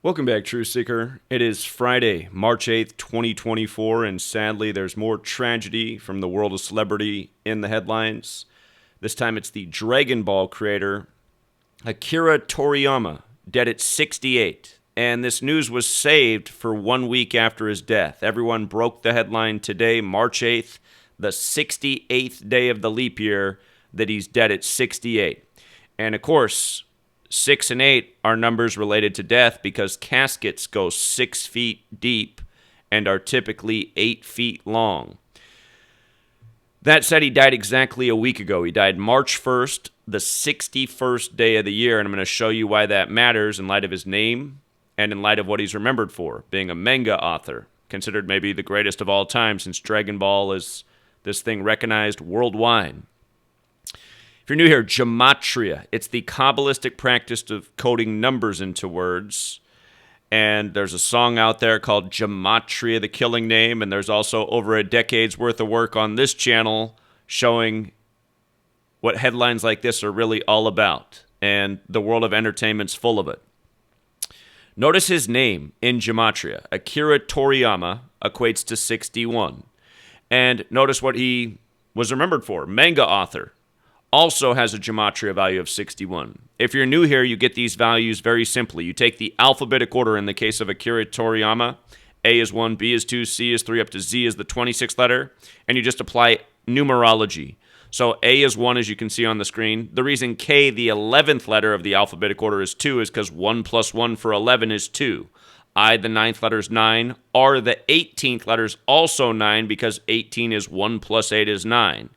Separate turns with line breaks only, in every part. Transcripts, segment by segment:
Welcome back, Truth Seeker. It is Friday, March 8th, 2024, and sadly, there's more tragedy from the world of celebrity in the headlines. This time it's the Dragon Ball creator, Akira Toriyama, dead at 68. And this news was saved for 1 week after his death. Everyone broke the headline today, March 8th, the 68th day of the leap year, that he's dead at 68. And of course, 6 and 8 are numbers related to death because caskets go 6 feet deep and are typically 8 feet long. That said, he died exactly a week ago. He died March 1st, the 61st day of the year, and I'm going to show you why that matters in light of his name and in light of what he's remembered for, being a manga author, considered maybe the greatest of all time since Dragon Ball is this thing recognized worldwide. If you're new here, Gematria. It's the Kabbalistic practice of coding numbers into words. And there's a song out there called Gematria, the Killing Name. And there's also over a decade's worth of work on this channel showing what headlines like this are really all about. And the world of entertainment's full of it. Notice his name in Gematria. Akira Toriyama equates to 61. And notice what he was remembered for. Manga author. Also has a gematria value of 61. If you're new here, you get these values very simply. You take the alphabetic order in the case of Akira Toriyama. A is 1, B is 2, C is 3, up to Z is the 26th letter, and you just apply numerology. So A is 1, as you can see on the screen. The reason K, the 11th letter of the alphabetic order, is 2 is because 1 plus 1 for 11 is 2. I, the 9th letter, is 9. R, the 18th letter, is also 9 because 18 is 1 plus 8 is 9.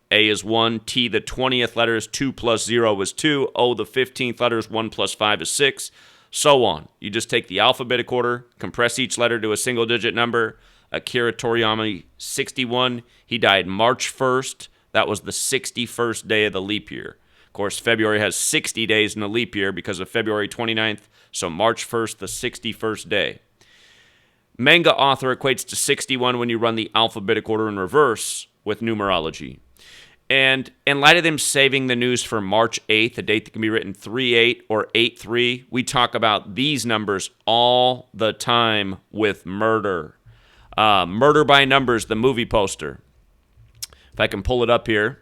A is 1, T, the 20th letter, is 2 plus 0 is 2, O, the 15th letter, is 1 plus 5 is 6, so on. You just take the alphabetic order, compress each letter to a single-digit number. Akira Toriyama, 61. He died March 1st. That was the 61st day of the leap year. Of course, February has 60 days in the leap year because of February 29th, so March 1st, the 61st day. Manga author equates to 61 when you run the alphabetic order in reverse with numerology. And in light of them saving the news for March 8th, a date that can be written 3-8 or 8-3, we talk about these numbers all the time with murder. Murder by Numbers, the movie poster. If I can pull it up here.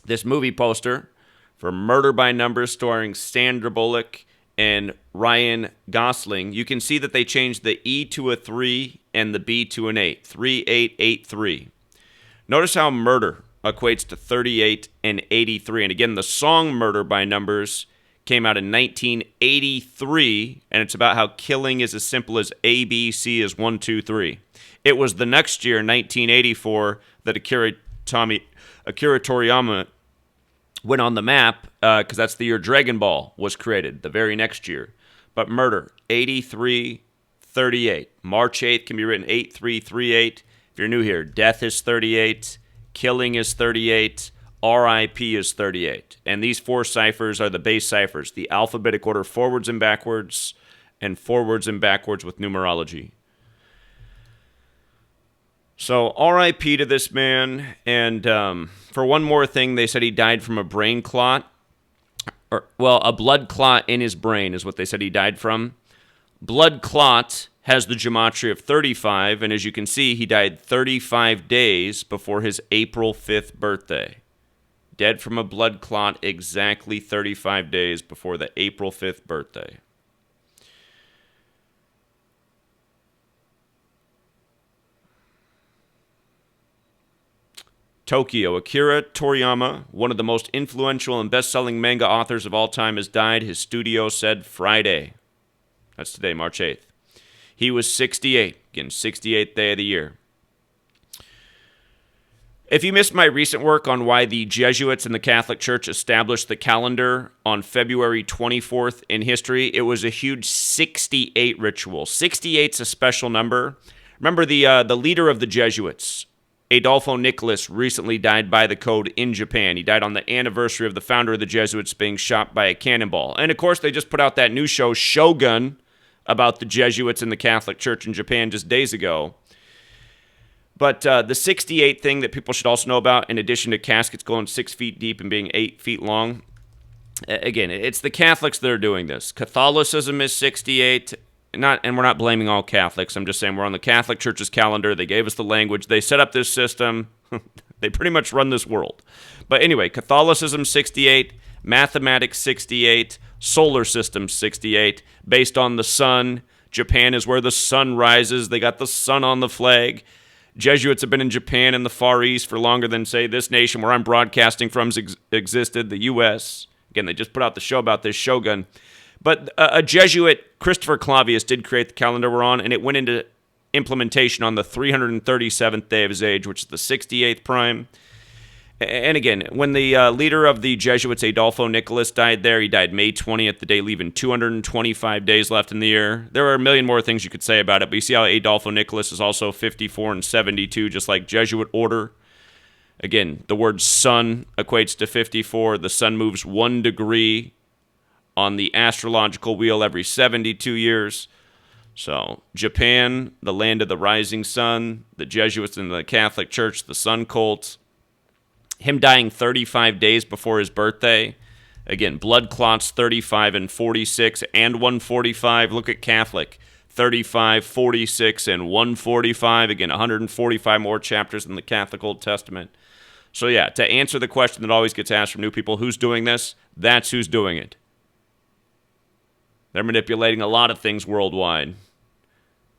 This movie poster for Murder by Numbers starring Sandra Bullock and Ryan Gosling. You can see that they changed the E to a 3 and the B to an 8. 3-8-8-3. Notice how murder equates to 38 and 83. And again, the song Murder by Numbers came out in 1983, and it's about how killing is as simple as A, B, C is 1, 2, 3. It was the next year, 1984, that Akira Toriyama went on the map, because that's the year Dragon Ball was created, the very next year. But murder, 83, 38. March 8th can be written 8338. If you're new here, death is 38. Killing is 38, RIP is 38. And these 4 ciphers are the base ciphers, the alphabetic order forwards and backwards with numerology. So RIP to this man. And for one more thing, they said he died from a brain clot. A blood clot in his brain is what they said he died from. Blood clot has the gematria of 35, and as you can see, he died 35 days before his April 5th birthday. Dead from a blood clot exactly 35 days before the April 5th birthday. Tokyo. Akira Toriyama, one of the most influential and best-selling manga authors of all time, has died, his studio said Friday. That's today, March 8th. He was 68. Again, 68th day of the year. If you missed my recent work on why the Jesuits in the Catholic Church established the calendar on February 24th in history, it was a huge 68 ritual. 68's a special number. Remember the leader of the Jesuits, Adolfo Nicolas, recently died by the code in Japan. He died on the anniversary of the founder of the Jesuits being shot by a cannonball. And of course, they just put out that new show, Shogun, about the Jesuits in the Catholic Church in Japan just days ago. But the 68 thing that people should also know about, in addition to caskets going 6 feet deep and being 8 feet long, Again, it's the Catholics that are doing this. Catholicism is 68. And we're not blaming all Catholics. I'm just saying we're on the Catholic Church's calendar. They gave us the language. They set up this system. They pretty much run this world. But anyway, Catholicism 68, mathematics 68, solar system 68, based on the sun. Japan is where the sun rises. They got the sun on the flag. Jesuits have been in Japan and the Far East for longer than, say, this nation where I'm broadcasting from existed, the U.S. Again, they just put out the show about this shogun. But a Jesuit, Christopher Clavius, did create the calendar we're on, and it went into implementation on the 337th day of his age, which is the 68th prime. And again, when the leader of the Jesuits, Adolfo Nicolas, died there, he died May 20th, the day leaving 225 days left in the year. There are a million more things you could say about it, but you see how Adolfo Nicolas is also 54 and 72, just like Jesuit order. Again, the word sun equates to 54. The sun moves 1 degree on the astrological wheel every 72 years. So, Japan, the land of the rising sun, the Jesuits in the Catholic Church, the sun cult. Him dying 35 days before his birthday. Again, blood clots 35 and 46 and 145. Look at Catholic. 35, 46, and 145. Again, 145 more chapters in the Catholic Old Testament. So yeah, to answer the question that always gets asked from new people, who's doing this? That's who's doing it. They're manipulating a lot of things worldwide.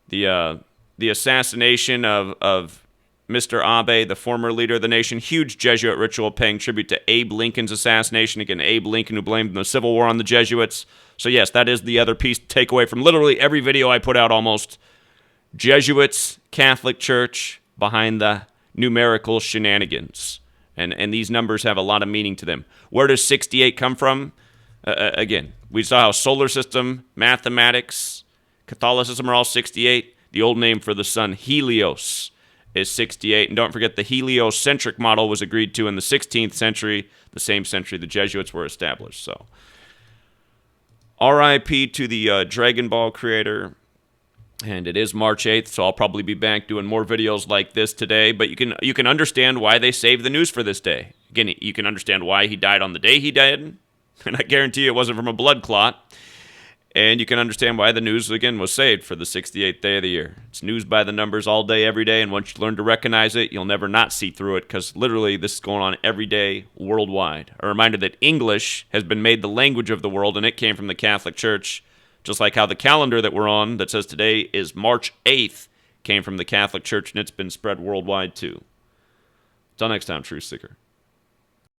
The assassination of Mr. Abe, the former leader of the nation, huge Jesuit ritual paying tribute to Abe Lincoln's assassination. Again, Abe Lincoln, who blamed the Civil War on the Jesuits. So yes, that is the other piece to take away from literally every video I put out almost. Jesuits, Catholic Church, behind the numerical shenanigans. And these numbers have a lot of meaning to them. Where does 68 come from? Again, we saw how solar system, mathematics, Catholicism are all 68. The old name for the sun, Helios, is 68. And don't forget, the heliocentric model was agreed to in the 16th century, the same century the Jesuits were established. So, R.I.P. to the Dragon Ball creator. And it is March 8th, so I'll probably be back doing more videos like this today. But you can understand why they saved the news for this day. Again, you can understand why he died on the day he died. And I guarantee you it wasn't from a blood clot. And you can understand why the news, again, was saved for the 68th day of the year. It's news by the numbers all day, every day. And once you learn to recognize it, you'll never not see through it, because literally this is going on every day worldwide. A reminder that English has been made the language of the world, and it came from the Catholic Church. Just like how the calendar that we're on that says today is March 8th came from the Catholic Church, and it's been spread worldwide too. Until next time, Truth Seeker.